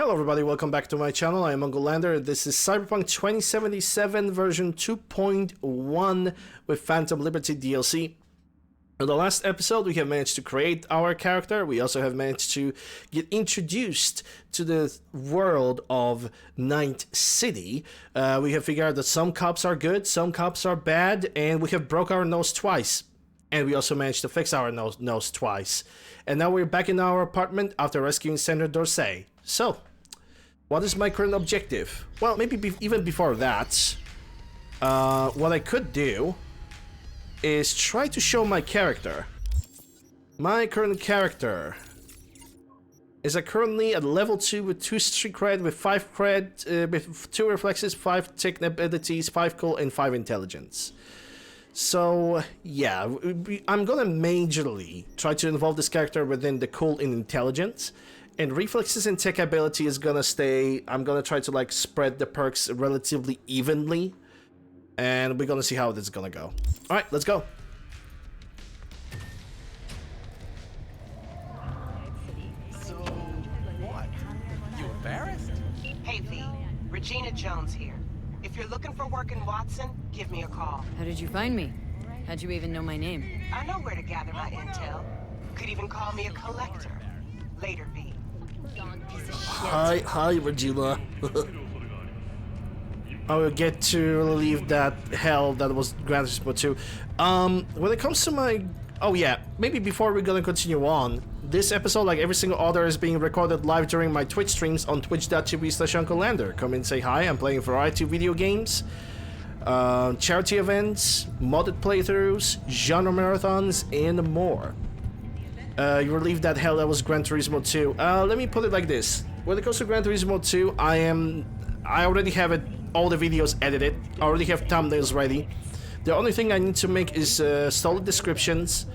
Hello everybody, welcome back to my channel. I am Lander. This is Cyberpunk 2077 version 2.1 with Phantom Liberty DLC. In the last episode we have managed to create our character. We also have managed to get introduced to the world of Night City. We have figured out that some cops are good, some cops are bad, and we have broke our nose twice. And we also managed to fix our nose twice. And now we're back in our apartment after rescuing Senator Dorsey. So, what is my current objective? Well, maybe even before that, what I could do is try to show my character. My current character is currently at level 2 with 2 street cred, with 5 cred, with 2 reflexes, 5 tech abilities, 5 cool, and 5 intelligence. So, yeah, I'm gonna majorly try to involve this character within the cool and intelligence. And reflexes and tech ability is gonna stay. I'm gonna try to like spread the perks relatively evenly. And we're gonna see how this is gonna go. Alright, let's go. So, what? You embarrassed? Hey V, Regina Jones here. If you're looking for work in Watson, give me a call. How did you find me? How'd you even know my name? I know where to gather my intel. Could even call me a collector. Later, V. Hi, Regina. I will get to relieve that hell that was Gran Turismo 2. When it comes to my... Oh yeah, maybe before we're gonna continue on, this episode, like every single other, is being recorded live during my Twitch streams on twitch.tv/UncleLander. Come and say hi. I'm playing a variety of video games, charity events, modded playthroughs, genre marathons, and more. You relieved that hell that was Gran Turismo 2. Let me put it like this. When it comes to Gran Turismo 2, I already have all the videos edited. I already have thumbnails ready. The only thing I need to make is solid descriptions,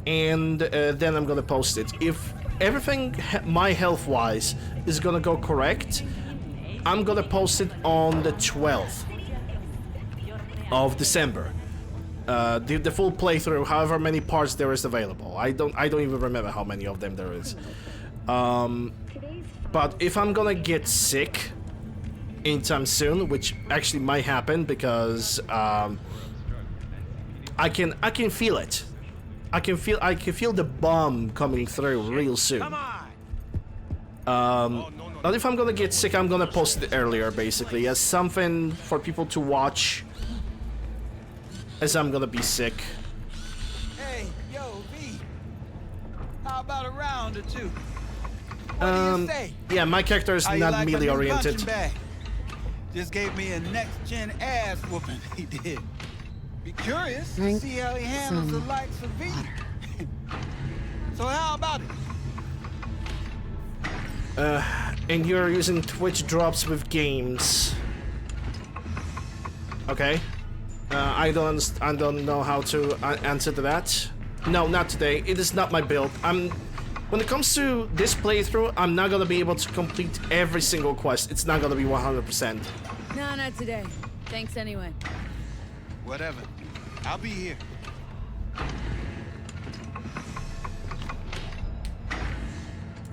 and then I'm gonna post it. If everything, my health-wise, is gonna go correct, I'm gonna post it on the 12th of December. The full playthrough, however many parts there is available. I don't even remember how many of them there is. But if I'm gonna get sick anytime soon, which actually might happen because I can feel it. I can feel the bomb coming through real soon. But if I'm gonna get sick, I'm gonna post it earlier, basically, as something for people to watch. As I'm gonna be sick. Hey, yo, V. How about a round or two? What do you say? Yeah, my character is not melee oriented. Just gave me a next-gen ass whooping, he did. Be curious to see how he handles the likes of V. So how about it? And you're using Twitch drops with games. Okay. I don't know how to answer to that. No, not today. It is not my build. When it comes to this playthrough, I'm not gonna be able to complete every single quest. It's not gonna be 100%. No, not today. Thanks anyway. Whatever. I'll be here.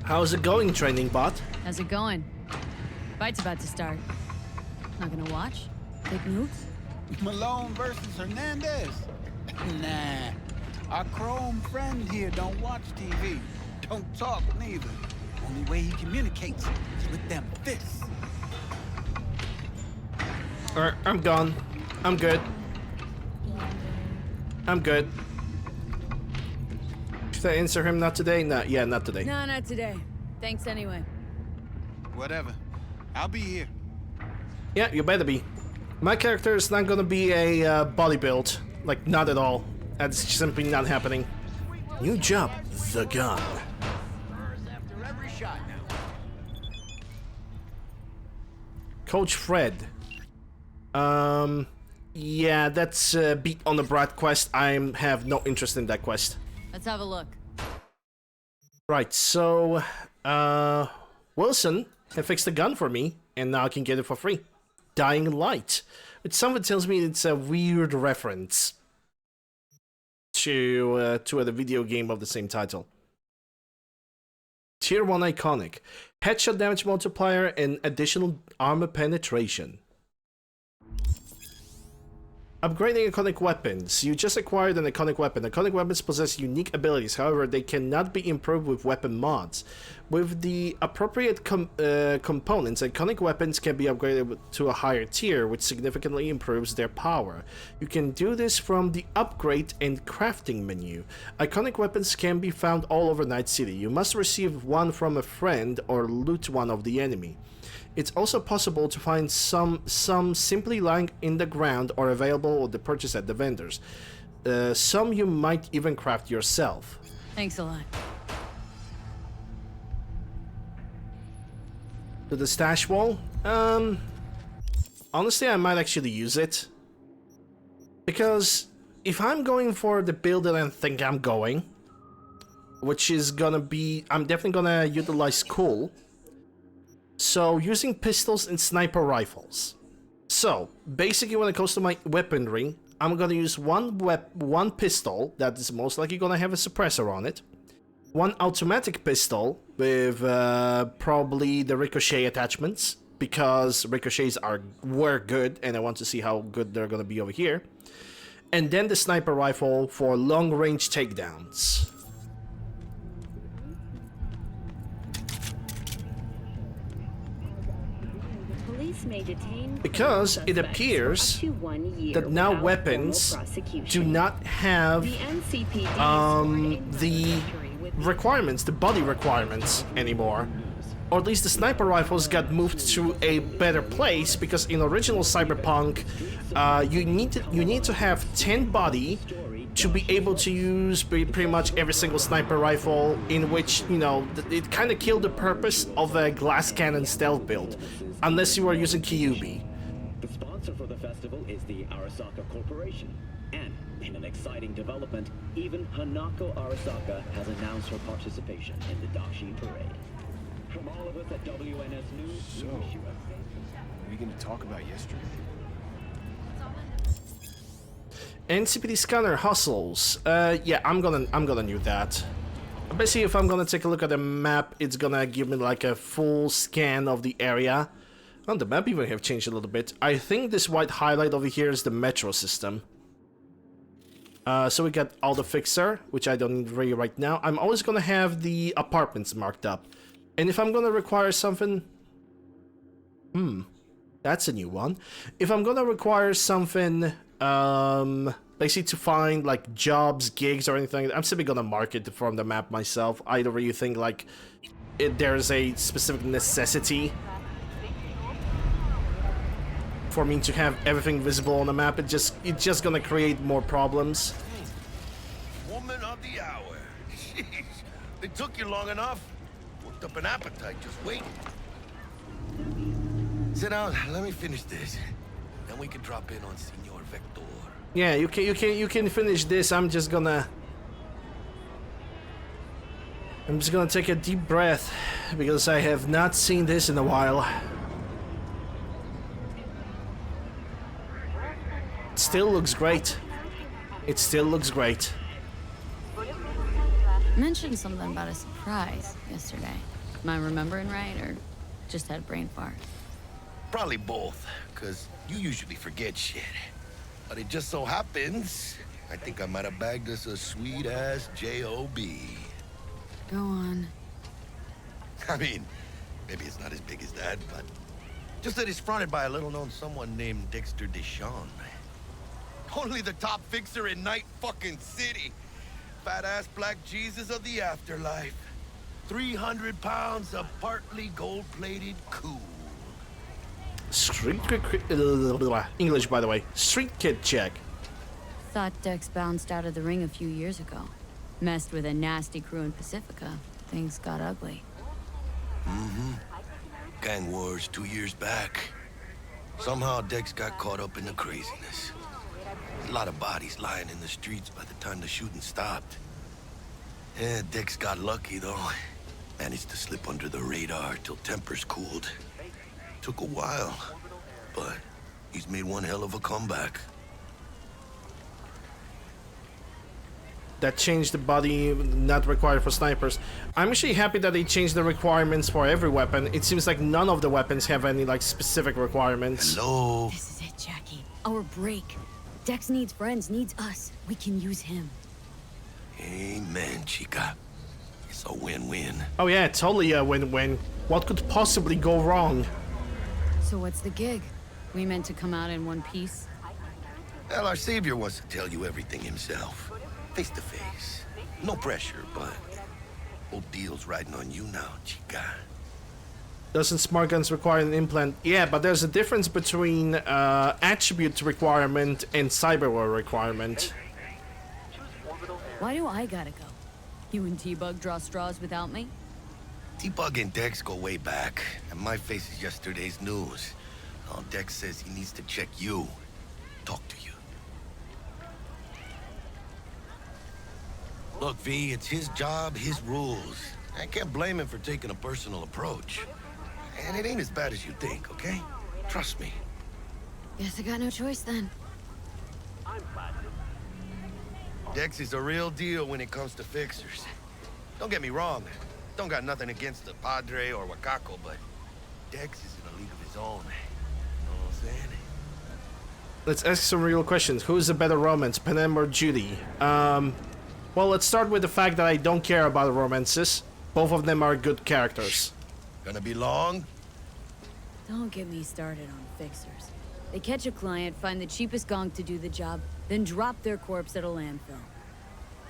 How's it going, training bot? How's it going? Fight's about to start. Not gonna watch? Take notes? Malone versus Hernandez? Nah. Our chrome friend here don't watch TV. Don't talk neither. Only way he communicates is with them fists. Alright, I'm gone. I'm good. I'm good. Should I answer him not today? No, yeah, not today. No, not today. Thanks anyway. Whatever. I'll be here. Yeah, you better be. My character is not gonna be a body build. Like, not at all. That's simply not happening. New job, the gun. Coach Fred. Yeah, that's beat on the Brat quest. I have no interest in that quest. Let's have a look. Right, so, Wilson can fix the gun for me, and now I can get it for free. Dying Light. Which someone tells me it's a weird reference to a video game of the same title. Tier 1 iconic. Headshot damage multiplier and additional armor penetration. Upgrading iconic weapons. You just acquired an iconic weapon. Iconic weapons possess unique abilities, however, they cannot be improved with weapon mods. With the appropriate components, iconic weapons can be upgraded to a higher tier, which significantly improves their power. You can do this from the upgrade and crafting menu. Iconic weapons can be found all over Night City. You must receive one from a friend or loot one of the enemy. It's also possible to find some simply lying in the ground or available to purchase at the vendors. Some you might even craft yourself. Thanks a lot. To the stash wall? Honestly, I might actually use it. Because if I'm going for the build that I think I'm going, which is gonna be... I'm definitely gonna utilize cool. So, using pistols and sniper rifles. So, basically when it comes to my weaponry, I'm gonna use one pistol that is most likely gonna have a suppressor on it. One automatic pistol with probably the ricochet attachments, because ricochets were good and I want to see how good they're gonna be over here. And then the sniper rifle for long range takedowns. Because it appears that now weapons do not have the requirements, the body requirements anymore. Or at least the sniper rifles got moved to a better place, because in original Cyberpunk, you need to have 10 body to be able to use pretty much every single sniper rifle, in which, you know, it kind of killed the purpose of a glass cannon stealth build, unless you were using Kyubi. The sponsor for the festival is the Arasaka Corporation, and in an exciting development, even Hanako Arasaka has announced her participation in the Dashi Parade. From all of us at WNS News, So, we wish you a are we going to talk about yesterday? NCPD scanner hustles. Yeah, I'm gonna need that. Basically, if I'm gonna take a look at the map, it's gonna give me like a full scan of the area. Oh, the map even have changed a little bit. I think this white highlight over here is the metro system. So we got all the fixer, which I don't need really right now. I'm always gonna have the apartments marked up. And if I'm gonna require something... that's a new one. If I'm gonna require something... basically to find like jobs, gigs, or anything, I'm simply gonna mark it from the map myself. I don't really think like there's a specific necessity for me to have everything visible on the map. It's just gonna create more problems. Woman of the hour. Jeez, they took you long enough. Worked up an appetite just waiting. Sit down. Let me finish this. Then we can drop in on Senor Vector. Yeah, you can finish this. I'm just gonna take a deep breath, because I have not seen this in a while. It still looks great. It still looks great. Mentioned something about a surprise yesterday. Am I remembering right, or just had a brain fart? Probably both, because you usually forget shit. But it just so happens, I think I might have bagged us a sweet-ass J.O.B. Go on. I mean, maybe it's not as big as that, but just that it's fronted by a little-known someone named Dexter Deshawn. Only the top fixer in Night fucking City. Fat-ass black Jesus of the afterlife. 300 pounds of partly gold-plated cool. Street English, by the way. Street kid check. Thought Dex bounced out of the ring a few years ago. Messed with a nasty crew in Pacifica. Things got ugly. Gang wars 2 years back. Somehow Dex got caught up in the craziness. A lot of bodies lying in the streets by the time the shooting stopped. Yeah, Dex got lucky though. Managed to slip under the radar till tempers cooled. Took a while, but he's made one hell of a comeback. that changed the body not required for snipers. I'm actually happy that they changed the requirements for every weapon. It seems like none of the weapons have any like specific requirements. Hello? This is it, Jackie. Our break. Dex needs friends, needs us. We can use him. Amen, chica. It's a win-win. Oh yeah, totally a win-win. What could possibly go wrong? So what's the gig? We meant to come out in one piece? Well, our savior wants to tell you everything himself. Face to face. No pressure, but whole deal's riding on you now, chica. Doesn't smart guns require an implant? Yeah, but there's a difference between attribute requirement and cyberware requirement. Why do I gotta go? You and T-Bug draw straws without me? T-Bug and Dex go way back, and my face is yesterday's news. Now Dex says he needs to check you. Talk to you. Look, V, it's his job, his rules. I can't blame him for taking a personal approach. And it ain't as bad as you think, okay? Trust me. Guess I got no choice then. Dex is a real deal when it comes to fixers. Don't get me wrong. Don't got nothing against the Padre or Wakako, but Dex is in a league of his own. You know what I'm saying? Let's ask some real questions. Who is a better romance, Panem or Judy? Well, let's start with the fact that I don't care about romances. Both of them are good characters. Gonna be long? Don't get me started on fixers. They catch a client, find the cheapest gonk to do the job, then drop their corpse at a landfill.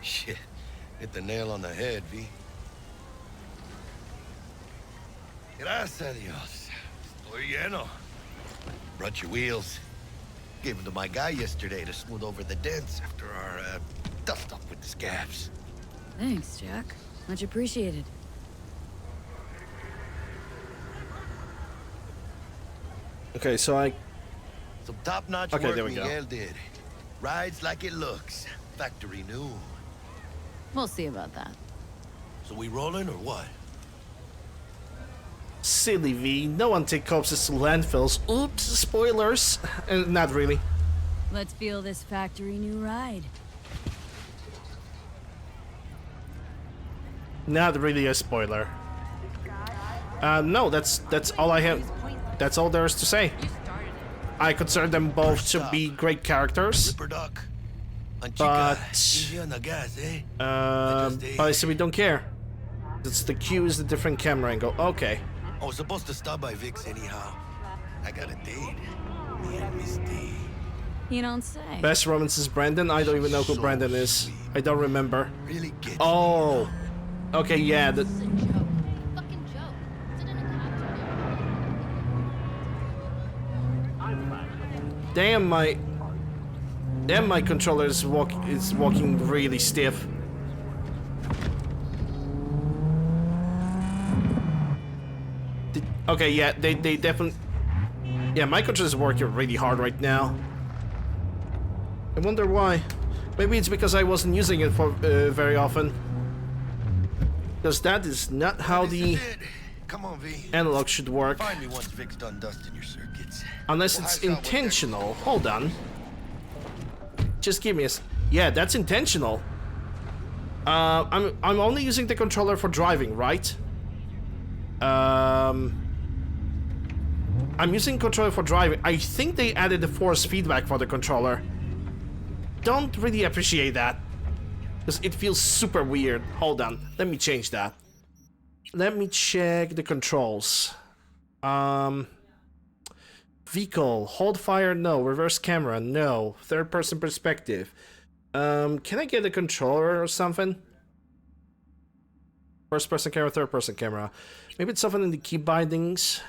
Shit. Hit the nail on the head, V. Gracias a Dios. Estoy lleno. Brought your wheels. Gave them to my guy yesterday to smooth over the dents after our, dust-up with the scabs. Thanks, Jack. Much appreciated. Okay, so I... Some top-notch Okay, work there we go. Miguel did. Rides like it looks. Factory new. We'll see about that. So we rolling or what? Silly V, no one take corpses to landfills. Oops, spoilers. Not really. Let's feel this factory new ride. Not really a spoiler. No, that's all I have. That's all there is to say. I consider them both to be great characters, Ripper Duck. but Easy on the gas, eh? but I simply don't care. It's the cue is the different camera angle. Okay. I was supposed to stop by Vic's anyhow. I got a date. Me and Misty. You don't say. Best romance is Brandon. I don't even know who Brandon is. I don't remember. Really gets Oh. Okay, yeah. The, damn my controller is walking really stiff. Okay, yeah, they definitely. Yeah, my controller is working really hard right now. I wonder why. Maybe it's because I wasn't using it for very often. Because that is not how the Come on, V. analog should work. Find me once Vic's done dusting your circuits. Unless it's intentional. Hold on. Just give me a... Yeah, that's intentional. I'm only using the controller for driving, right? I'm using controller for driving. I think they added the force feedback for the controller. Don't really appreciate that. Because it feels super weird. Hold on. Let me change that. Let me check the controls. Vehicle. Hold fire, no. Reverse camera, no. Third person perspective. Can I get a controller or something? First person camera, third person camera. Maybe it's something in the key bindings.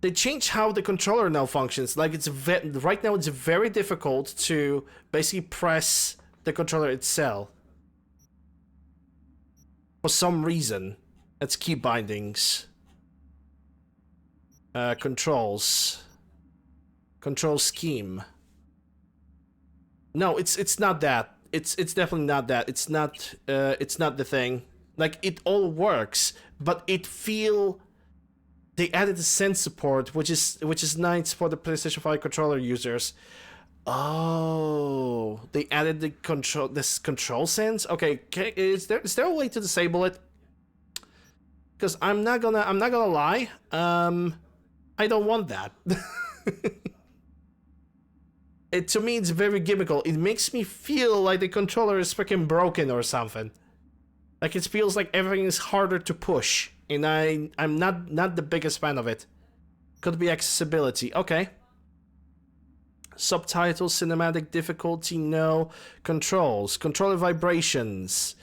They changed how the controller now functions. Like it's right now it's very difficult to basically press the controller itself. For some reason. That's key bindings. Controls. Control scheme. No, it's not that. It's definitely not that. It's not the thing. Like it all works, but it feel they added the sense support, which is nice for the PlayStation 5 controller users. Oh, they added this control sense. Okay, is there a way to disable it? Because I'm not gonna lie. I don't want that. To me, it's very gimmickal. It makes me feel like the controller is freaking broken or something. Like it feels like everything is harder to push, and I'm not the biggest fan of it. Could be accessibility. Okay. Subtitles, cinematic difficulty, no. Controls, controller vibrations.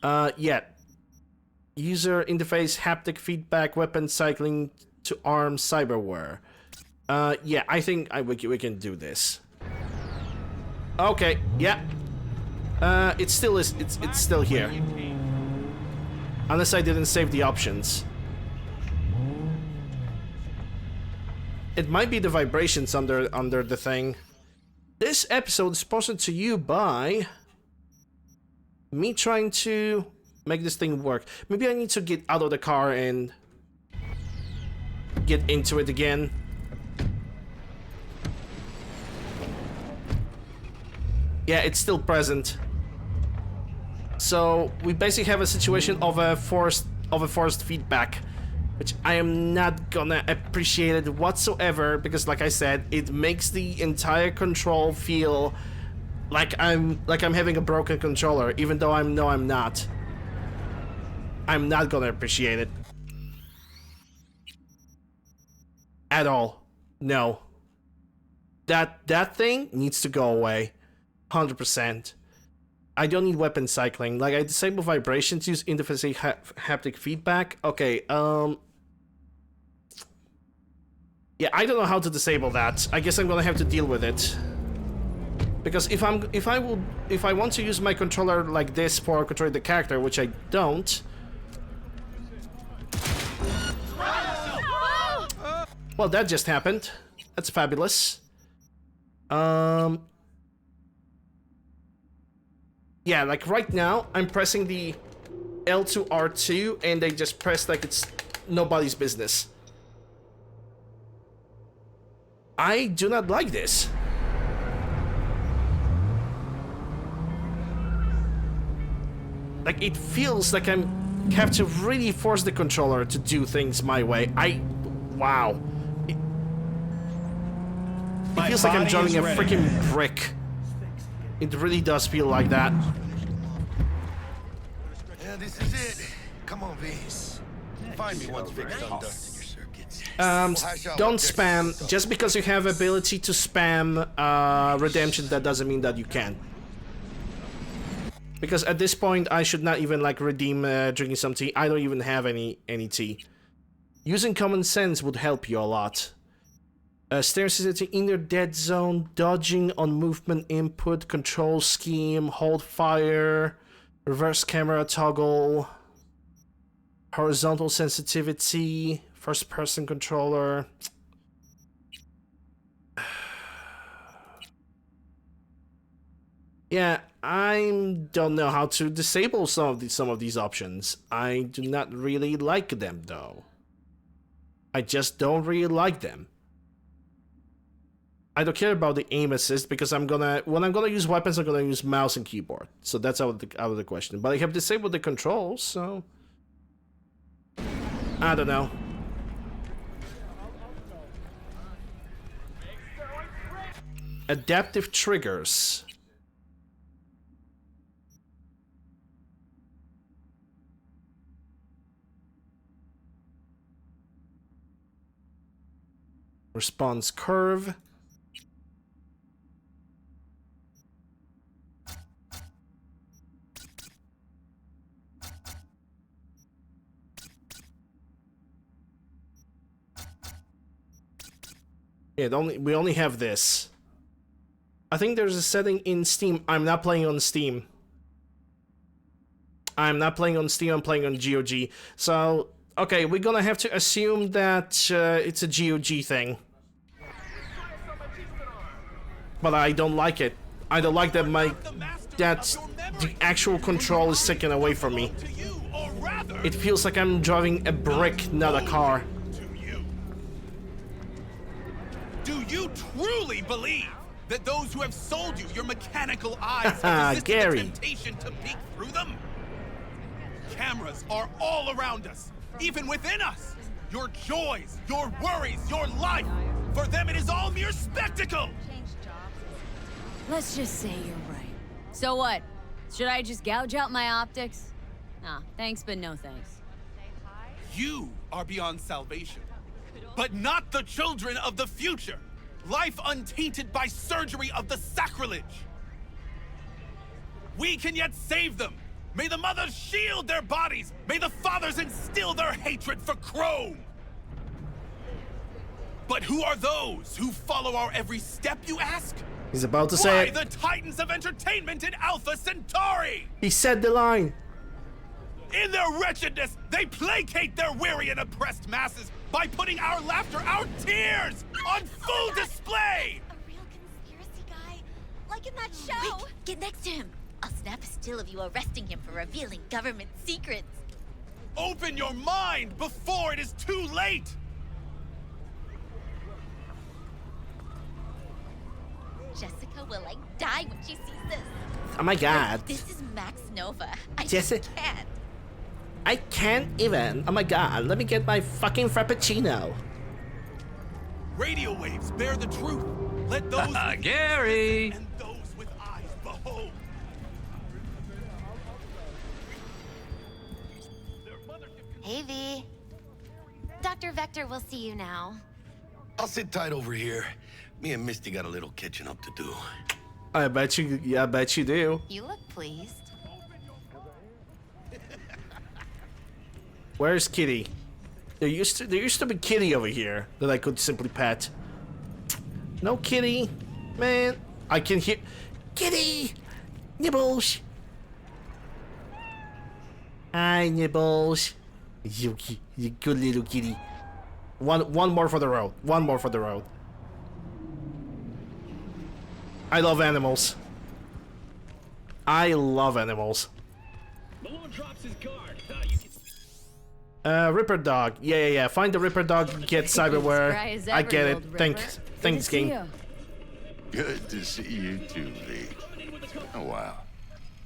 Yeah. User interface, haptic feedback, weapon cycling to arm, cyberware. Yeah, I think we can do this. Okay, yeah. It still is. It's still here. Unless I didn't save the options. It might be the vibrations under the thing. This episode is sponsored to you by me trying to make this thing work. Maybe I need to get out of the car and get into it again. Yeah, it's still present. So we basically have a situation of a forced feedback, which I am not gonna appreciate it whatsoever, because like I said, it makes the entire control feel like I'm having a broken controller, even though I'm not. I'm not gonna appreciate it. At all. No. That thing needs to go away. 100%. I don't need weapon cycling. Like, I disable vibrations, use interface haptic feedback. Okay, yeah, I don't know how to disable that. I guess I'm gonna have to deal with it. Because if I want to use my controller like this for controlling the character, which I don't. Well, that just happened. That's fabulous. Yeah, like right now, I'm pressing the L2 R2, and they just press like it's nobody's business. I do not like this. Like, it feels like I have to really force the controller to do things my way. Wow. It feels like I'm driving a freaking brick. It really does feel like that. Yeah, this is it. Come on, V. Find me once Vic's done dusting your circuits. Don't spam. Just because you have ability to spam redemption, that doesn't mean that you can. Because at this point, I should not even like redeem drinking some tea. I don't even have any tea. Using common sense would help you a lot. Staring sensitivity, inner dead zone, dodging on movement input, control scheme, hold fire, reverse camera toggle, horizontal sensitivity, first person controller. Yeah, I don't know how to disable some of these options. I do not really like them though. I just don't really like them. I don't care about the aim assist because when I'm gonna use weapons, I'm gonna use mouse and keyboard. So that's out of the question. But I have disabled the controls, so I don't know. Adaptive triggers. Response curve. Yeah, we only have this. I think there's a setting in Steam. I'm not playing on Steam. I'm not playing on Steam, I'm playing on GOG. So, okay, we're gonna have to assume that it's a GOG thing. But I don't like it. I don't like that the actual control is taken away from me. It feels like I'm driving a brick, not a car. Do you truly believe that those who have sold you your mechanical eyes have resisted Gary. the temptation to peek through them? Cameras are all around us, even within us. Your joys, your worries, your life. For them, it is all mere spectacle. Let's just say you're right. So what? Should I just gouge out my optics? Nah, thanks, but no thanks. You are beyond salvation, but not the children of the future. Life untainted by surgery of the sacrilege. We can yet save them. May the mothers shield their bodies. May the fathers instill their hatred for Chrome. But who are those who follow our every step, you ask? He's about to say Why it. the titans of entertainment in Alpha Centauri? He said the line. In their wretchedness, they placate their weary and oppressed masses by putting our laughter, our tears, on full display! A real conspiracy guy? Like in that show? Quick, get next to him. I'll snap a still of you arresting him for revealing government secrets. Open your mind before it is too late! Jessica will like die when she sees this. Oh my god. This is Max Nova. I Jessica. just can't. I can't even. Oh my god. Let me get my fucking frappuccino. Radio waves bear the truth. Let those with Gary! ears and those with eyes behold. Hey, V. Dr. Vector will see you now. I'll sit tight over here. Me and Misty got a little catching up to do. I bet you. Yeah, I bet you do. You look pleased. Where's Kitty? There used to be Kitty over here that I could simply pet. No Kitty, man. I can hear Kitty. Nibbles. Hi, Nibbles. You good little kitty. One more for the road. One more for the road. I love animals. I love animals. Malone drops his guard. You can... Ripper Dog. Yeah. Find the Ripper Dog, get cyberware. Spry as I ever, get you it. old Thanks, Ripper. thanks, Good to see game. you. Good to see you too, V. Oh, wow.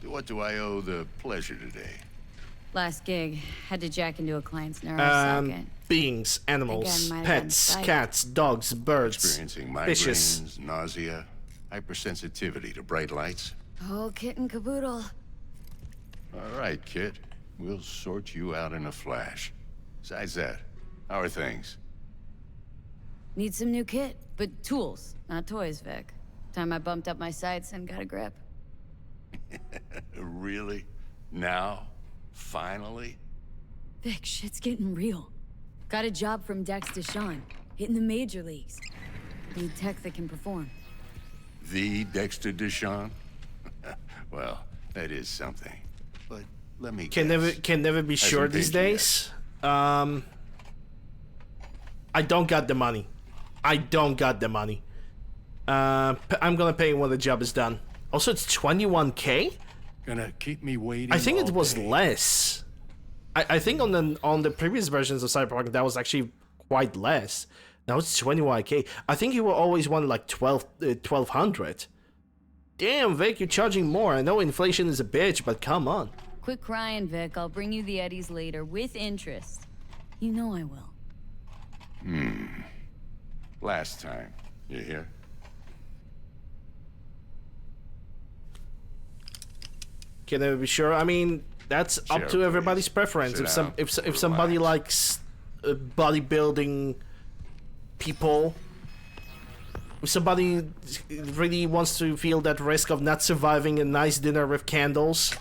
To what do I owe the pleasure today? Last gig. Had to jack into a client's neurosocket. Beings, animals, Again, might have been pets, psych. cats, dogs, birds, Experiencing migraines, fishes. nausea, hypersensitivity to bright lights? Whole kit and caboodle. All right, kid. We'll sort you out in a flash. Besides that, how are things? Need some new kit, but tools, not toys, Vic. Time I bumped up my sights and got a grip. Really? Now? Finally? Vic, shit's getting real. Got a job from Dex Deshawn, hitting the major leagues. Need tech that can perform. The Dexter Deshawn? Well, that is something. But let me Can never be Hasn't sure these paid you yet. days. I don't got the money. I don't got the money. I'm gonna pay when the job is done. Also, it's 21K. Gonna keep me waiting. I think it all was day. less. I think on the previous versions of Cyberpunk that was actually quite less. Now it's 21K. I think you will always want like 1200. Damn, Vic, you're charging more. I know inflation is a bitch, but come on. Quit crying, Vic. I'll bring you the eddies later, with interest. You know I will. Last time. You hear? Can never be sure. I mean, that's up Chair, to everybody's please. preference. Sit down. If somebody likes bodybuilding people, if somebody really wants to feel that risk of not surviving a nice dinner with candles,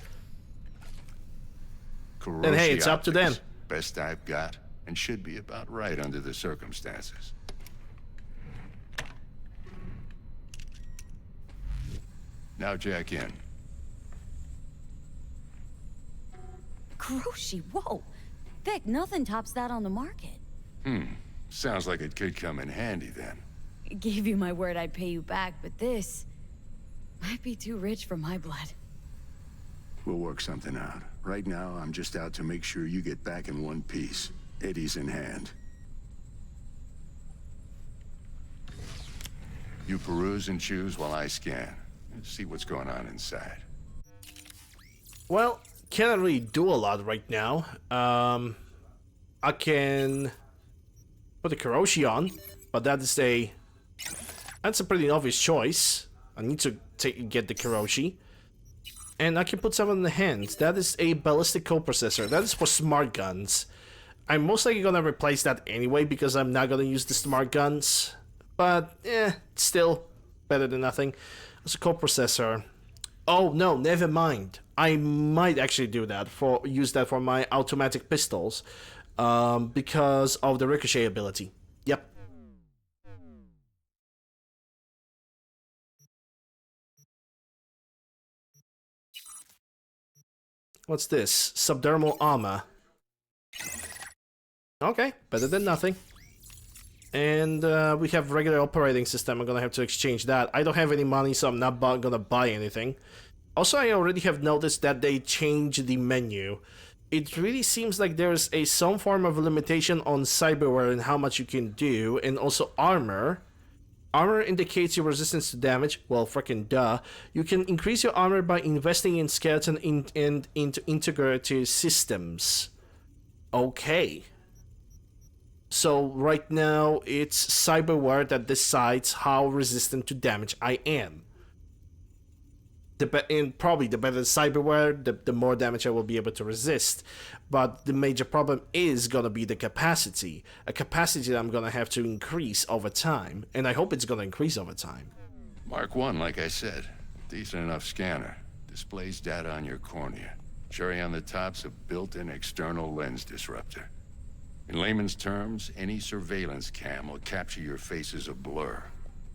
then hey, it's up to them. Optics. Best I've got, and should be about right under the circumstances. Now jack in. Kuroshi, whoa! Vic, nothing tops that on the market. Sounds like it could come in handy then. Gave you my word I'd pay you back, but this might be too rich for my blood. We'll work something out. Right now, I'm just out to make sure you get back in one piece. Eddie's in hand. You peruse and choose while I scan. See what's going on inside. Well, cannot really do a lot right now. I can put the Kiroshi on, but that's a pretty obvious choice. I need to get the Kiroshi. And I can put some in the hands. That is a ballistic coprocessor. That is for smart guns. I'm most likely gonna replace that anyway because I'm not gonna use the smart guns. But, still better than nothing. It's a coprocessor. Oh, no, never mind. I might actually do that, use that for my automatic pistols. Because of the ricochet ability. Yep. What's this? Subdermal armor. Okay, better than nothing. And we have regular operating system. I'm gonna have to exchange that. I don't have any money, so I'm not gonna buy anything. Also, I already have noticed that they changed the menu. It really seems like there's some form of limitation on cyberware and how much you can do, and also armor. Armor indicates your resistance to damage. Well, frickin' duh. You can increase your armor by investing in skeleton and into integrated systems. Okay. So right now, it's cyberware that decides how resistant to damage I am. And probably the better the cyberware, the more damage I will be able to resist. But the major problem is gonna be the capacity. A capacity that I'm gonna have to increase over time. And I hope it's gonna increase over time. Mark 1, like I said. Decent enough scanner. Displays data on your cornea. Cherry on the top's a built-in external lens disruptor. In layman's terms, any surveillance cam will capture your face as a blur.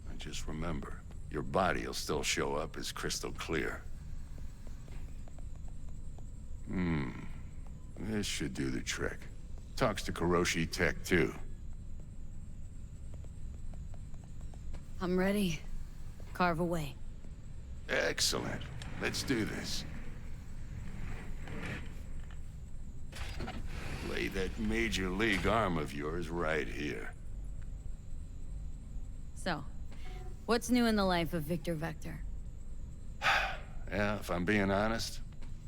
And just remember, your body will still show up as crystal clear. This should do the trick. Talks to Kiroshi Tech, too. I'm ready. Carve away. Excellent. Let's do this. Lay that major league arm of yours right here. So, what's new in the life of Victor Vector? Yeah, if I'm being honest,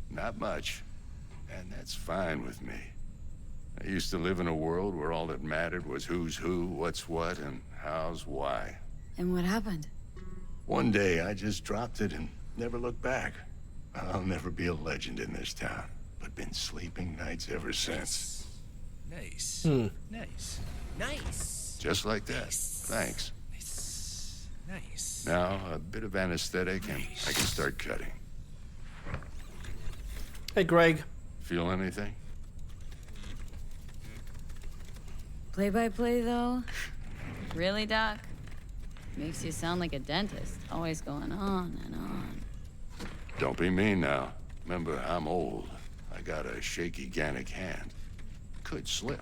not much. And that's fine with me. I used to live in a world where all that mattered was who's who, what's what, and how's why. And what happened? One day, I just dropped it and never looked back. I'll never be a legend in this town, but been sleeping nights ever since. Nice. Nice. Just like that. Thanks. Nice. Now, a bit of anesthetic and I can start cutting. Hey, Greg. Feel anything? Play-by-play, though? Really, Doc? Makes you sound like a dentist, always going on and on. Don't be mean now. Remember, I'm old. I got a shaky Gannic hand. Could slip.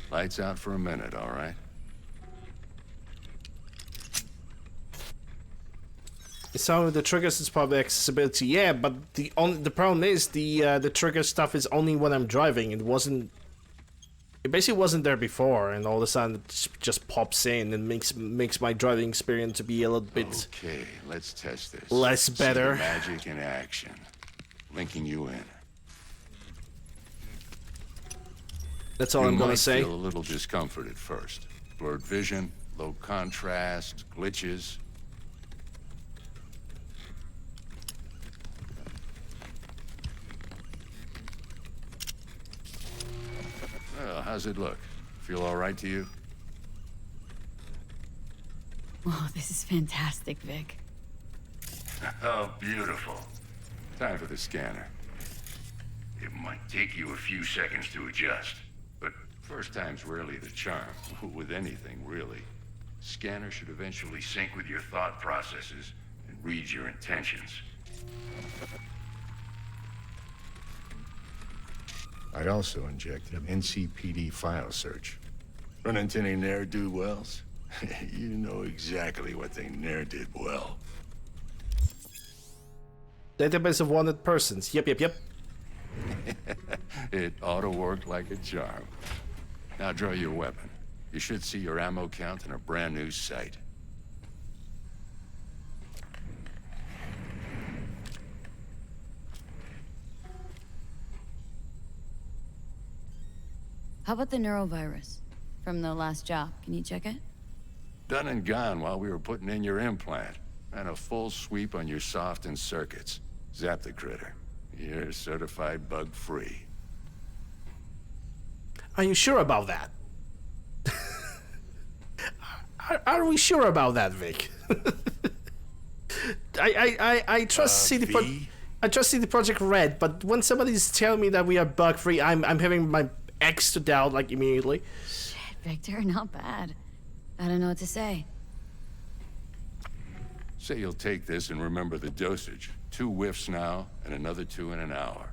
Lights out for a minute, all right? Some of the triggers is probably accessibility, yeah, but the problem is the trigger stuff is only when I'm driving. It basically wasn't there before, and all of a sudden it just pops in and makes my driving experience to be a little bit okay, let's test this. Less better. See the magic in action. Linking you in. That's all I'm gonna say. You might feel a little discomfort at first. Blurred vision, low contrast, glitches. Well, how's it look? Feel all right to you? Oh, this is fantastic, Vic. Oh, beautiful. Time for the scanner. It might take you a few seconds to adjust, but first time's rarely the charm, with anything, really. Scanner should eventually sync with your thought processes and read your intentions. I also injected an NCPD file search. Run into any ne'er-do-wells? You know exactly what they ne'er did well. Database of wanted persons. Yep. It ought to work like a charm. Now draw your weapon. You should see your ammo count in a brand new sight. How about the neurovirus from the last job? Can you check it? Done and gone while we were putting in your implant. And a full sweep on your soft and circuits. Zap the critter. You're certified bug-free. Are you sure about that? are we sure about that, Vic? I trust I trust CD Projekt Red, but when somebody's telling me that we are bug-free, I'm having my X to doubt like immediately. Shit, Victor, not bad. I don't know what to say. Say you'll take this and remember the dosage. 2 whiffs now, and another 2 in an hour.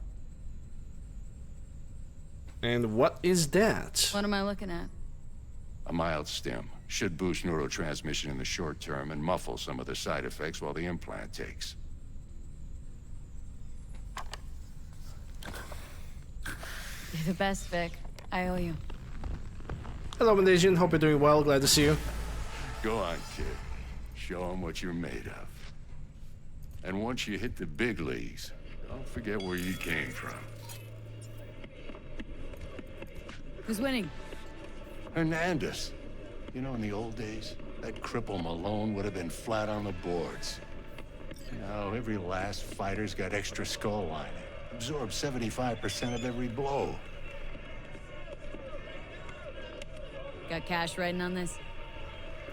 And what is that? What am I looking at? A mild stim. Should boost neurotransmission in the short term and muffle some of the side effects while the implant takes. You're the best, Vic. I owe you. Hello, Mandasian. Hope you're doing well. Glad to see you. Go on, kid. Show them what you're made of. And once you hit the big leagues, don't forget where you came from. Who's winning? Hernandez. You know, in the old days, that cripple Malone would have been flat on the boards. Now, every last fighter's got extra skull lining. Absorbs 75% of every blow. Got cash riding on this?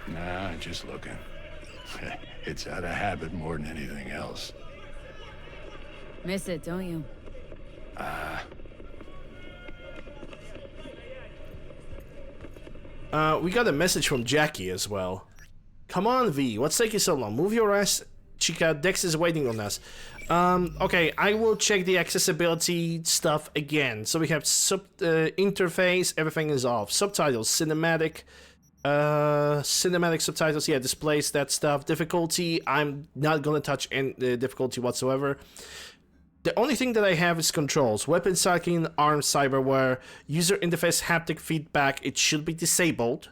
Nah, just looking. It's out of habit more than anything else. Miss it, don't you? We got a message from Jackie as well. Come on, V. What's taking so long? Move your ass, Chica. Dex is waiting on us. Okay, I will check the accessibility stuff again. So we have interface, everything is off. Subtitles, cinematic subtitles, yeah, displays that stuff. Difficulty, I'm not gonna touch any difficulty whatsoever. The only thing that I have is controls. Weapon cycling, arm cyberware, user interface haptic feedback, it should be disabled,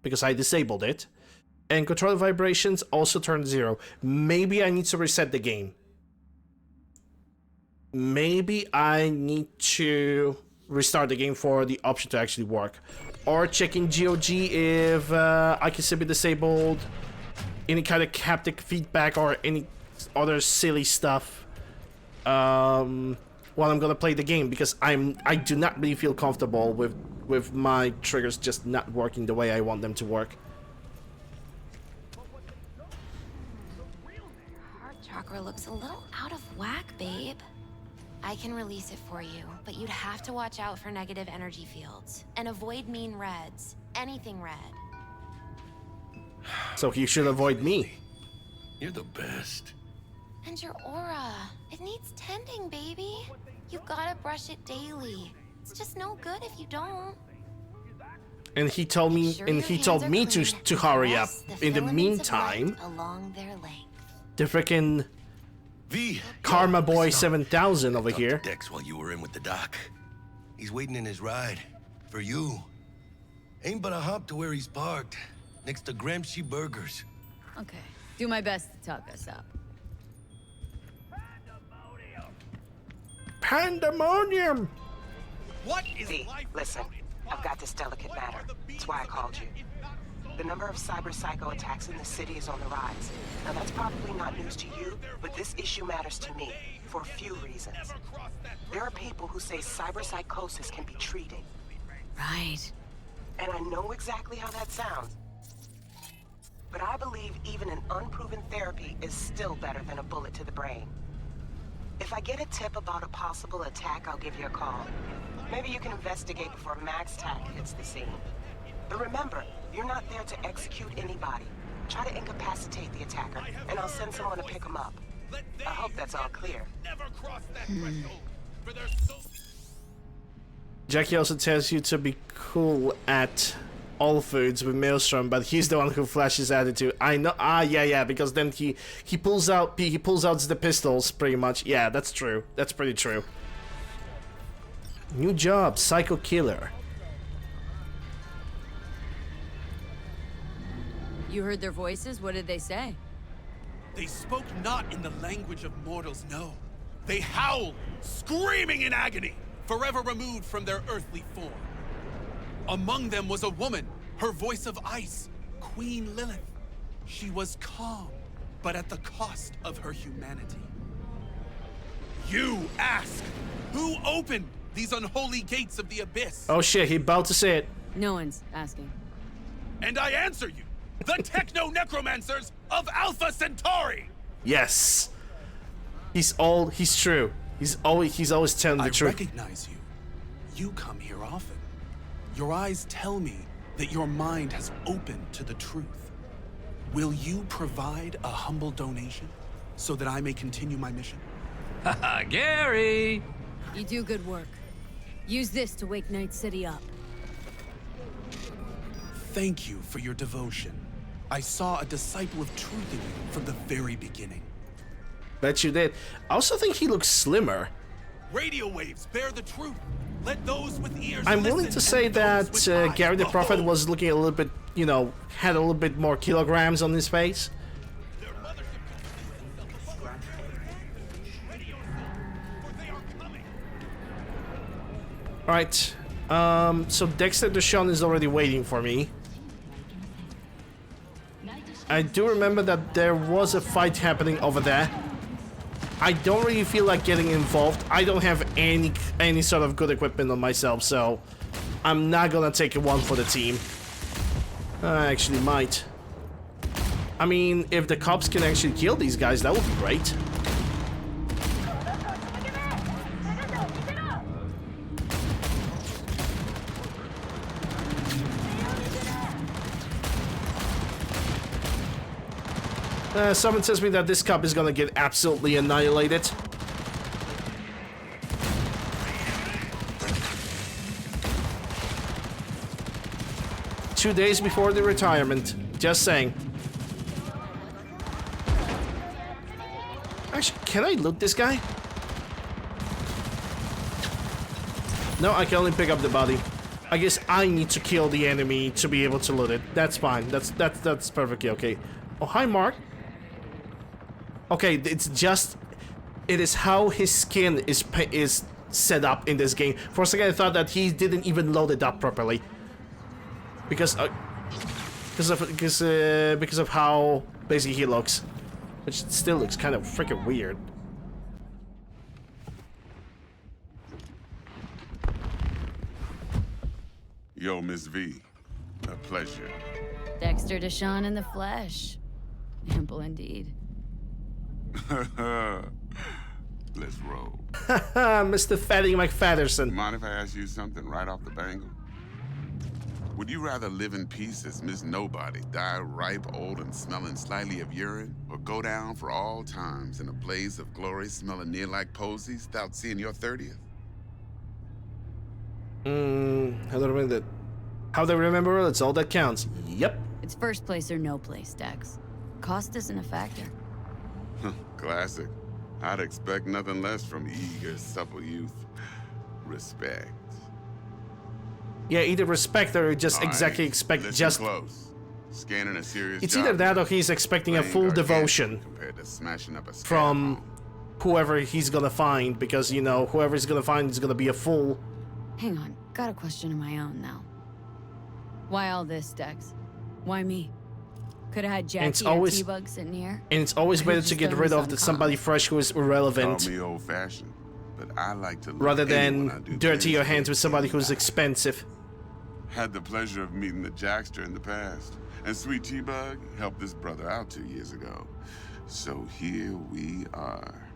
because I disabled it. And controller vibrations also turned 0. Maybe I need to reset the game. Maybe I need to restart the game for the option to actually work. Or checking GOG if I can still be disabled, any kind of haptic feedback or any other silly stuff while I'm gonna play the game, because I do not really feel comfortable with my triggers just not working the way I want them to work. Heart chakra looks a little out of whack, babe. I can release it for you, but you'd have to watch out for negative energy fields and avoid mean reds. Anything red. So he should avoid me. You're the best. And your aura. It needs tending, baby. You gotta brush it daily. It's just no good if you don't. And he told me, to hurry up. In the meantime, along their length. the freaking V. Karma Boy 7000 over here. Dex while you were in with the doc. He's waiting in his ride. For you. Ain't but a hop to where he's parked. Next to Gramsci Burgers. Okay. Do my best to talk us up. Pandemonium! What is V, life? listen. I've got this delicate matter. That's why I called you. The number of cyber psycho attacks in the city is on the rise. Now that's probably not news to you, but this issue matters to me for a few reasons. There are people who say cyber psychosis can be treated. Right. And I know exactly how that sounds. But I believe even an unproven therapy is still better than a bullet to the brain. If I get a tip about a possible attack, I'll give you a call. Maybe you can investigate before Max Tack hits the scene. But remember, you're not there to execute anybody. Try to incapacitate the attacker, and I'll send someone to pick him up. I hope that's all clear. Jackie also tells you to be cool at all foods with Maelstrom, but he's the one who flashes attitude. I know. Yeah, because then he pulls out the pistols pretty much. Yeah, that's true. That's pretty true. New job, Psycho Killer. You heard their voices? What did they say? They spoke not in the language of mortals, no. They howled, screaming in agony, forever removed from their earthly form. Among them was a woman, her voice of ice, Queen Lilith. She was calm, but at the cost of her humanity. You ask, who opened these unholy gates of the abyss? Oh shit, he about to say it. No one's asking. And I answer you, the techno-necromancers of Alpha Centauri! Yes. He's true. He's always telling the I truth. recognize you. You come here often. Your eyes tell me that your mind has opened to the truth. Will you provide a humble donation so that I may continue my mission? Haha, Gary! You do good work. Use this to wake Night City up. Thank you for your devotion. I saw a disciple of truth in you from the very beginning. Bet you did. I also think he looks slimmer. Radio waves bear the truth. Let those with ears I'm willing listen, to say and those with that eyes Gary the Prophet behold. was looking a little bit, you know, had a little bit more kilograms on his face. Their mothership radio for they are coming. Alright. So Dexter Deshawn is already waiting for me. I do remember that there was a fight happening over there. I don't really feel like getting involved. I don't have any sort of good equipment on myself, so I'm not gonna take one for the team. I actually might. I mean, if the cops can actually kill these guys, that would be great. Someone tells me that this cop is gonna get absolutely annihilated. Two days before the retirement. Just saying. Actually, can I loot this guy? No, I can only pick up the body. I guess I need to kill the enemy to be able to loot it. That's fine. That's perfectly okay. Oh, hi, Mark. Okay, it's just... It is how his skin is set up in this game. For a second I thought that he didn't even load it up properly. Because of how basically he looks. Which still looks kind of freaking weird. Yo, Miss V. A pleasure. Dexter Deshawn in the flesh. Ample indeed. Let's roll. Mr. Fatty McFatterson. Mind if I ask you something right off the bangle? Would you rather live in peace as Miss Nobody, die ripe, old, and smelling slightly of urine, or go down for all times in a blaze of glory smelling near like posies without seeing your 30th? How do I remember that? How they remember it, it's all that counts. Yep. It's first place or no place, Dex. Cost isn't a factor. Classic. I'd expect nothing less from eager, supple youth. Respect. Yeah, either respect or just exactly expect Listen just... close. Scanning a serious It's job either that or he's expecting a playing full gargantuan devotion compared to smashing up a from whoever he's gonna find, because, you know, whoever he's gonna find is gonna be a fool. Hang on, got a question of my own now. Why all this, Dex? Why me? Could have had Jackie or T-Bug sitting here. And it's always better to get rid of somebody fresh who is irrelevant, Call me old-fashioned, but I like to rather look in when I than do dirty things your for hands with somebody who's fact. expensive. Had the pleasure of meeting the Jackster in the past, and Sweet T-Bug helped this brother out 2 years ago. So here we are.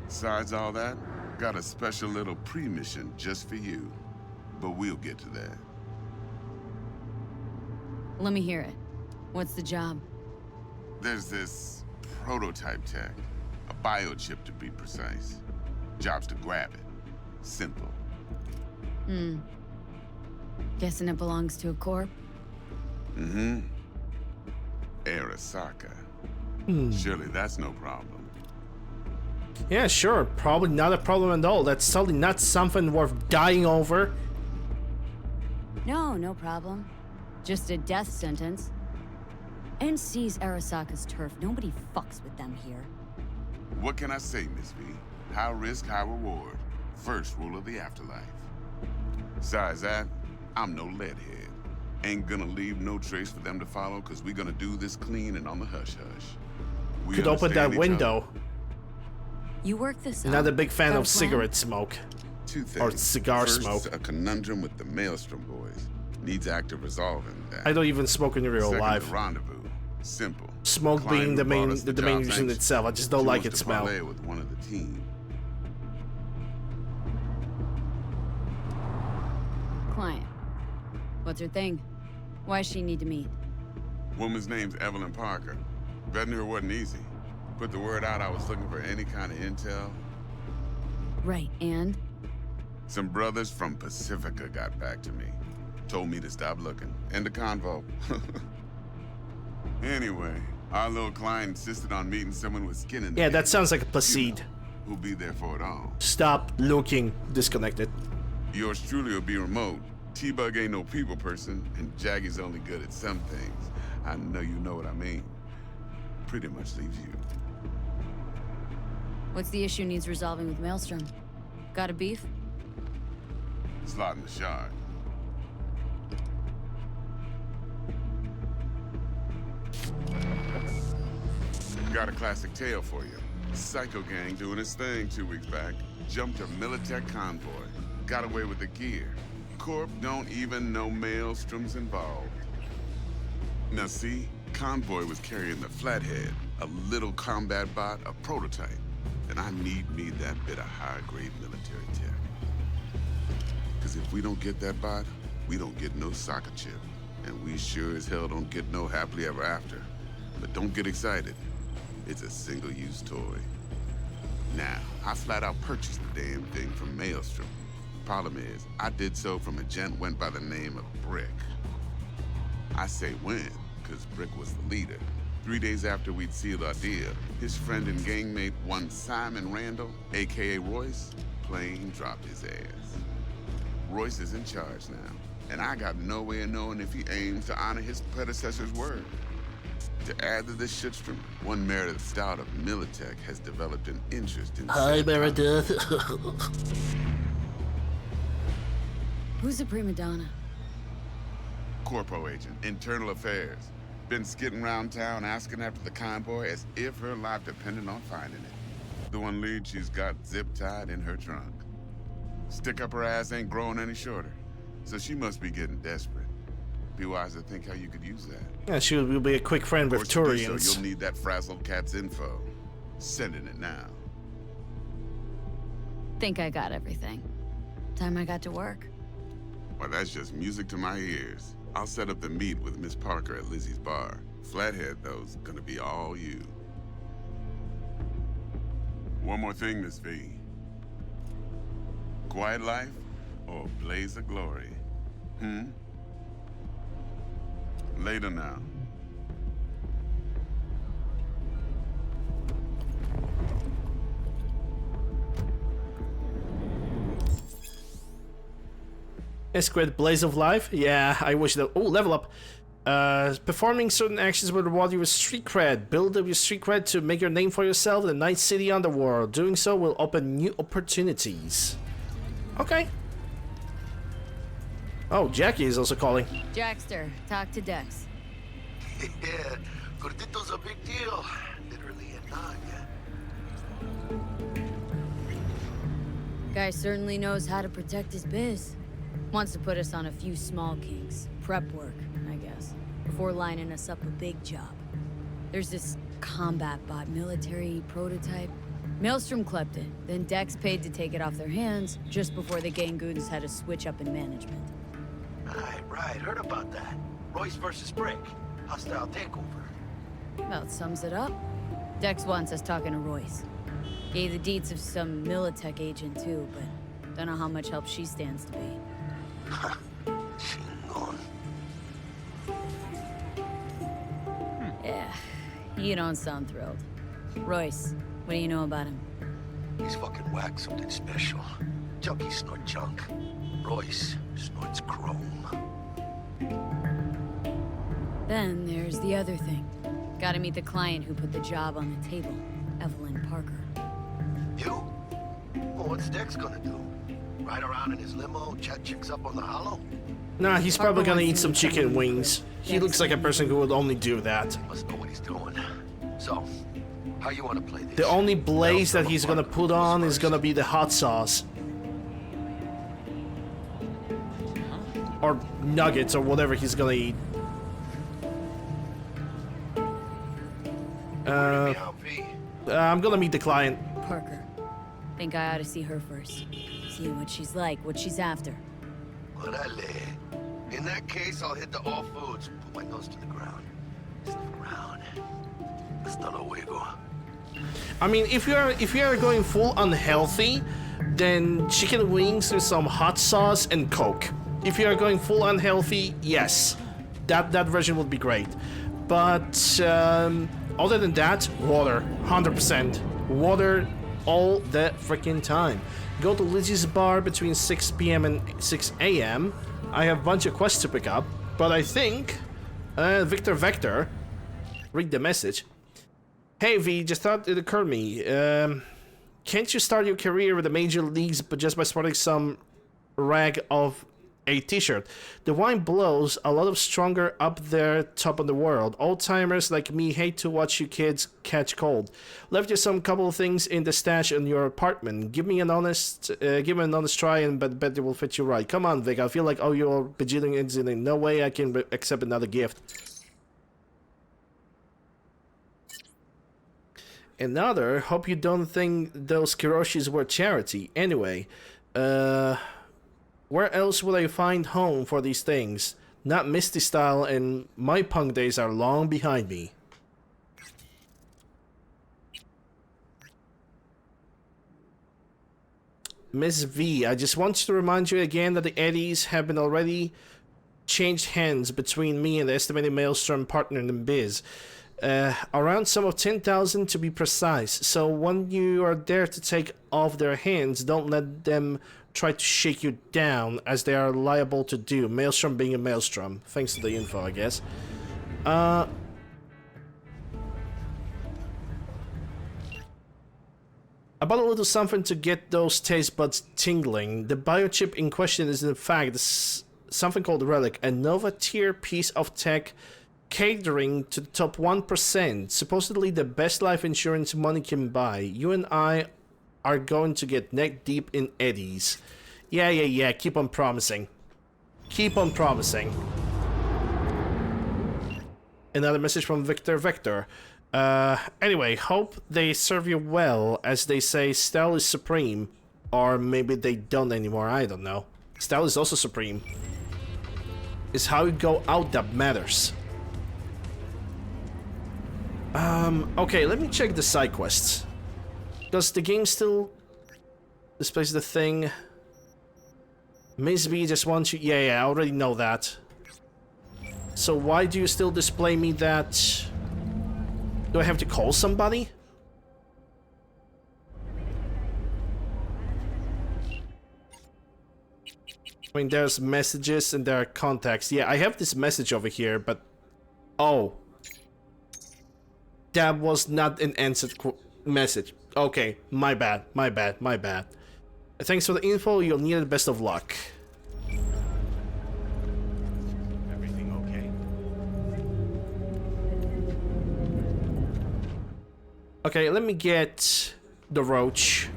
Besides all that, got a special little pre-mission just for you. But we'll get to that. Let me hear it. What's the job? There's this prototype tech, a biochip to be precise. Job's to grab it. Simple. Guessing it belongs to a corp? Mm-hmm. Arasaka. Surely that's no problem. Yeah, sure. Probably not a problem at all. That's certainly not something worth dying over. No, no problem. Just a death sentence. NC's Arasaka's turf. Nobody fucks with them here. What can I say, Miss V? High risk, high reward. First rule of the afterlife. Besides that, I'm no leadhead. Ain't gonna leave no trace for them to follow, cause we gonna do this clean and on the hush-hush. We Could open that understand each window. other. You work this out? Not a big fan Got a of plan? cigarette smoke. Two things. Or cigar First, smoke. a conundrum with the Maelstrom boys. Needs active resolving. That. I don't even smoke in real Second, life. the rendezvous. Simple. Smoke Client being who the brought main us the main job reason thanks. itself. I just don't She like wants its to smell. parlay with one of the team. Client. What's her thing? Why she need to meet? Woman's name's Evelyn Parker. Vetting her wasn't easy. Put the word out I was looking for any kind of intel. Right, and? Some brothers from Pacifica got back to me. Told me to stop looking. End of convo. Anyway, our little client insisted on meeting someone with skin in the Yeah, game. that sounds like a Placide. You know, who'll be there for it all. Stop looking disconnected. Yours truly will be remote. T-Bug ain't no people person, and Jaggy's only good at some things. I know you know what I mean. Pretty much leaves you. What's the issue needs resolving with Maelstrom? Got a beef? Slot in the shard. Got a classic tale for you. Psycho gang doing his thing 2 weeks back. Jumped a Militech convoy. Got away with the gear. Corp don't even know Maelstrom's involved. Now see, convoy was carrying the Flathead, a little combat bot, a prototype. And I need me that bit of high-grade military tech. Because if we don't get that bot, we don't get no soccer chip. And we sure as hell don't get no happily ever after. But don't get excited. It's a single-use toy. Now, I flat out purchased the damn thing from Maelstrom. Problem is, I did so from a gent went by the name of Brick. I say when, because Brick was the leader. 3 days after we'd sealed our deal, his friend and gangmate, one Simon Randall, aka Royce, plain dropped his ass. Royce is in charge now, and I got no way of knowing if he aims to honor his predecessor's word. To add to this shitstorm, one Meredith Stout of Militech has developed an interest in... Hi, Meredith. Who's the prima donna? Corpo agent, internal affairs. Been skidding around town asking after the convoy as if her life depended on finding it. The one lead she's got zip-tied in her trunk. Stick up her ass ain't growing any shorter, so she must be getting desperate. Be wise to think how you could use that. Yeah, she will be a quick friend with Of course, to do Turians. so, you'll need that frazzled cat's info. Sending it now. Think I got everything. Time I got to work. Well, that's just music to my ears. I'll set up the meet with Miss Parker at Lizzie's bar. Flathead, though's gonna be all you. One more thing, Miss V. Quiet life or blaze of glory? Later now. Escort Blaze of Life? Yeah, I wish that. Oh, level up. Performing certain actions will reward you with street cred. Build up your street cred to make your name for yourself in the Night City underworld. Doing so will open new opportunities. Okay. Oh, Jackie is also calling. Jackster, talk to Dex. Yeah, Gordito's a big deal. Literally and not, yeah. Guy certainly knows how to protect his biz. Wants to put us on a few small kinks. Prep work, I guess. Before lining us up a big job. There's this combat bot military prototype. Maelstrom clept it, then Dex paid to take it off their hands just before the Gangoons had a switch up in management. Right. Heard about that. Royce versus Brick. Hostile takeover. About sums it up. Dex wants us talking to Royce. Gave the deeds of some Militech agent too, but don't know how much help she stands to be. Chingon. Yeah, you don't sound thrilled. Royce, what do you know about him? He's fucking whack, something special. Junkies snort junk. Royce snorts chrome. Then there's the other thing. Gotta meet the client who put the job on the table, Evelyn Parker. You? Well, what's Dex gonna do? Ride around in his limo, chat chicks up on the hollow? Nah, he's probably gonna eat some chicken wings. He looks like a person who would only do that. Must know what he's doing. So, how you wanna play this? The only blaze that he's gonna put on is gonna be the hot sauce. Or nuggets, or whatever he's gonna eat. I'm gonna meet the client. Parker. Think I ought to see her first. See what she's like, what she's after. Orale. In that case, I'll hit the all foods. Put my nose to the ground. Sniff around. Hasta luego. I mean, if you are going full unhealthy, then chicken wings with some hot sauce and Coke. If you are going full unhealthy, yes, that version would be great. But other than that, water, 100%. Water all the freaking time. Go to Lizzie's bar between 6 p.m. and 6 a.m. I have a bunch of quests to pick up, but I think Victor Vector, read the message. Hey V, just thought it occurred to me. Can't you start your career with the major leagues but just by sporting some rag of a t-shirt? The wine blows a lot of stronger up there top of the world. Old-timers like me hate to watch you kids catch cold. Left you some couple of things in the stash in your apartment. Give me an honest try and bet it will fit you right. Come on, Vic, I feel like you're bejillion incident. No way I can accept another gift. Another, hope you don't think those Kiroshis were charity. Anyway, where else would I find home for these things? Not Misty style, and my punk days are long behind me. Miss V, I just want to remind you again that the eddies have been already changed hands between me and the estimated Maelstrom partner in biz. Around sum of 10,000 to be precise. So when you are there to take off their hands, don't let them try to shake you down, as they are liable to do. Maelstrom being a Maelstrom. Thanks to the info, I guess. I bought a little something to get those taste buds tingling. The biochip in question is in fact something called Relic, a Nova tier piece of tech catering to the top 1%. Supposedly the best life insurance money can buy. You and I are going to get neck deep in eddies. Yeah. Keep on promising. Keep on promising. Another message from Victor Vector. Anyway, hope they serve you well. As they say, style is supreme. Or maybe they don't anymore, I don't know. Style is also supreme. It's how you go out that matters. Okay, let me check the side quests. Does the game still displays the thing? Miss B just wants you. Yeah, I already know that. So why do you still display me that? Do I have to call somebody? I mean, there's messages and there are contacts. Yeah, I have this message over here, but oh, that was not an answered message. Okay, my bad. Thanks for the info, you'll need it, best of luck. Everything okay? Okay, let me get the roach.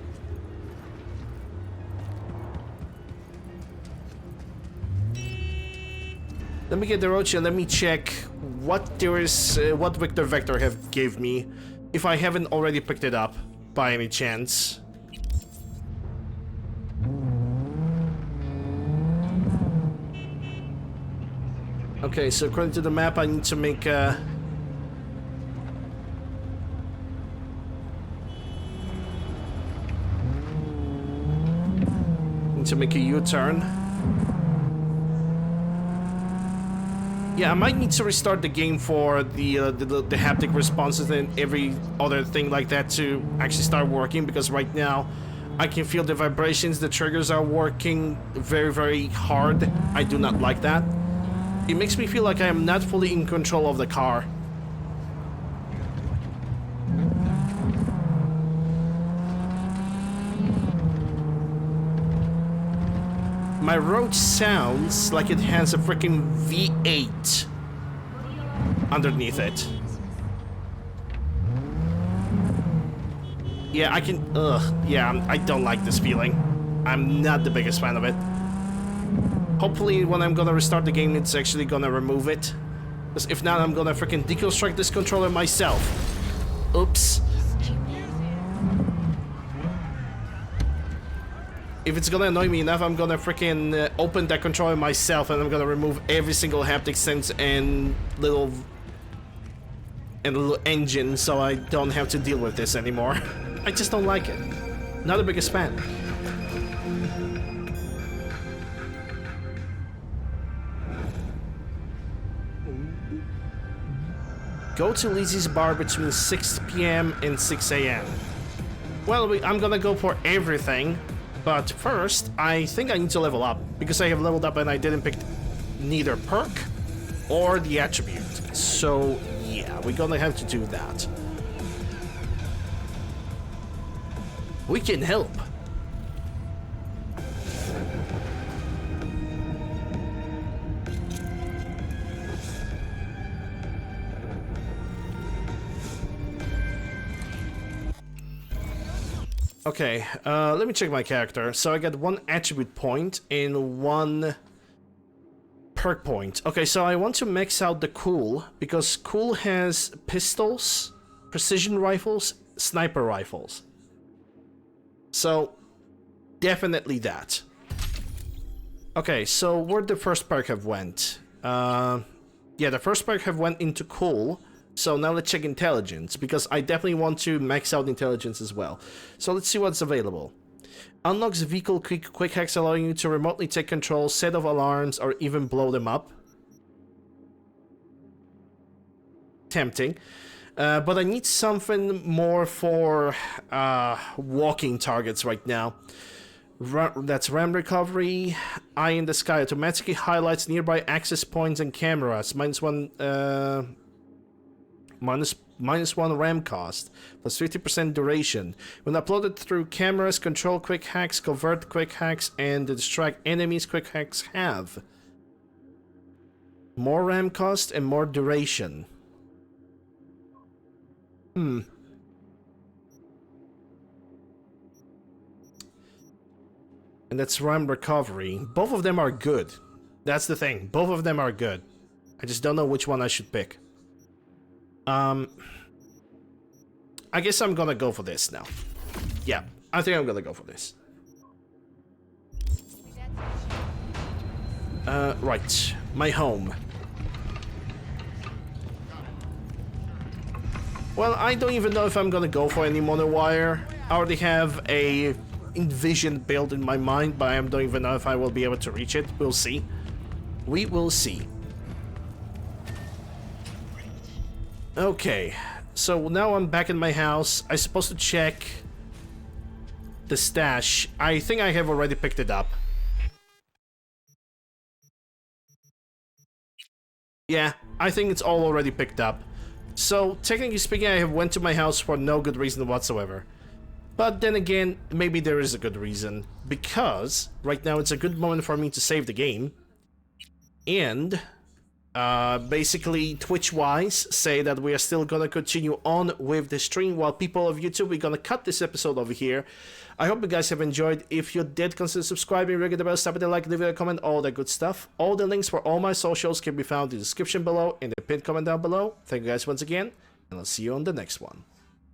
Let me get the roach and let me check what there is, what Victor Vector have gave me, if I haven't already picked it up by any chance. Okay, so according to the map, I need to make a... U-turn. Yeah, I might need to restart the game for the haptic responses and every other thing like that to actually start working, because right now I can feel the vibrations, the triggers are working very, very hard. I do not like that. It makes me feel like I am not fully in control of the car. My road sounds like it has a freaking V8 underneath it. Yeah, I can... yeah, I don't like this feeling. I'm not the biggest fan of it. Hopefully when I'm gonna restart the game, it's actually gonna remove it. Because if not, I'm gonna freaking deconstruct this controller myself. Oops. If it's gonna annoy me enough, I'm gonna freaking open that controller myself, and I'm gonna remove every single haptic sense and little engine, so I don't have to deal with this anymore. I just don't like it. Not the biggest fan. Go to Lizzie's bar between 6 p.m. and 6 a.m. Well, I'm gonna go for everything, but first, I think I need to level up, because I have leveled up and I didn't pick neither perk or the attribute. So, yeah, we're gonna have to do that. We can help. Okay, let me check my character. So I got 1 attribute point and 1 perk point. Okay, so I want to max out the Cool, because Cool has pistols, precision rifles, sniper rifles. So, definitely that. Okay, so where'd the first perk have went? Yeah, the first perk have went into Cool. So now let's check intelligence, because I definitely want to max out intelligence as well. So let's see what's available. Unlocks vehicle quick hacks, allowing you to remotely take control, set off alarms, or even blow them up. Tempting. But I need something more for walking targets right now. That's RAM recovery. Eye in the sky automatically highlights nearby access points and cameras. Minus one RAM cost, plus 50% duration. When uploaded through cameras, control quick hacks, covert quick hacks, and distract enemies, quick hacks have more RAM cost and more duration. And that's RAM recovery. Both of them are good. That's the thing. Both of them are good. I just don't know which one I should pick. I guess I'm gonna go for this now. Yeah, I think I'm gonna go for this. Right. My home. Well, I don't even know if I'm gonna go for any monowire. I already have a envisioned build in my mind, but I don't even know if I will be able to reach it. We'll see. We will see. Okay, so now I'm back in my house. I'm supposed to check the stash. I think I have already picked it up. Yeah, I think it's all already picked up. So, technically speaking, I have went to my house for no good reason whatsoever. But then again, maybe there is a good reason. Because right now it's a good moment for me to save the game. And basically, Twitch-wise, say that we are still gonna continue on with the stream, while people of YouTube, we're gonna cut this episode over here. I hope you guys have enjoyed. If you did, consider subscribing, ring the bell, stop it a like, leave it a comment, all that good stuff. All the links for all my socials can be found in the description below, in the pinned comment down below. Thank you guys once again, and I'll see you on the next one.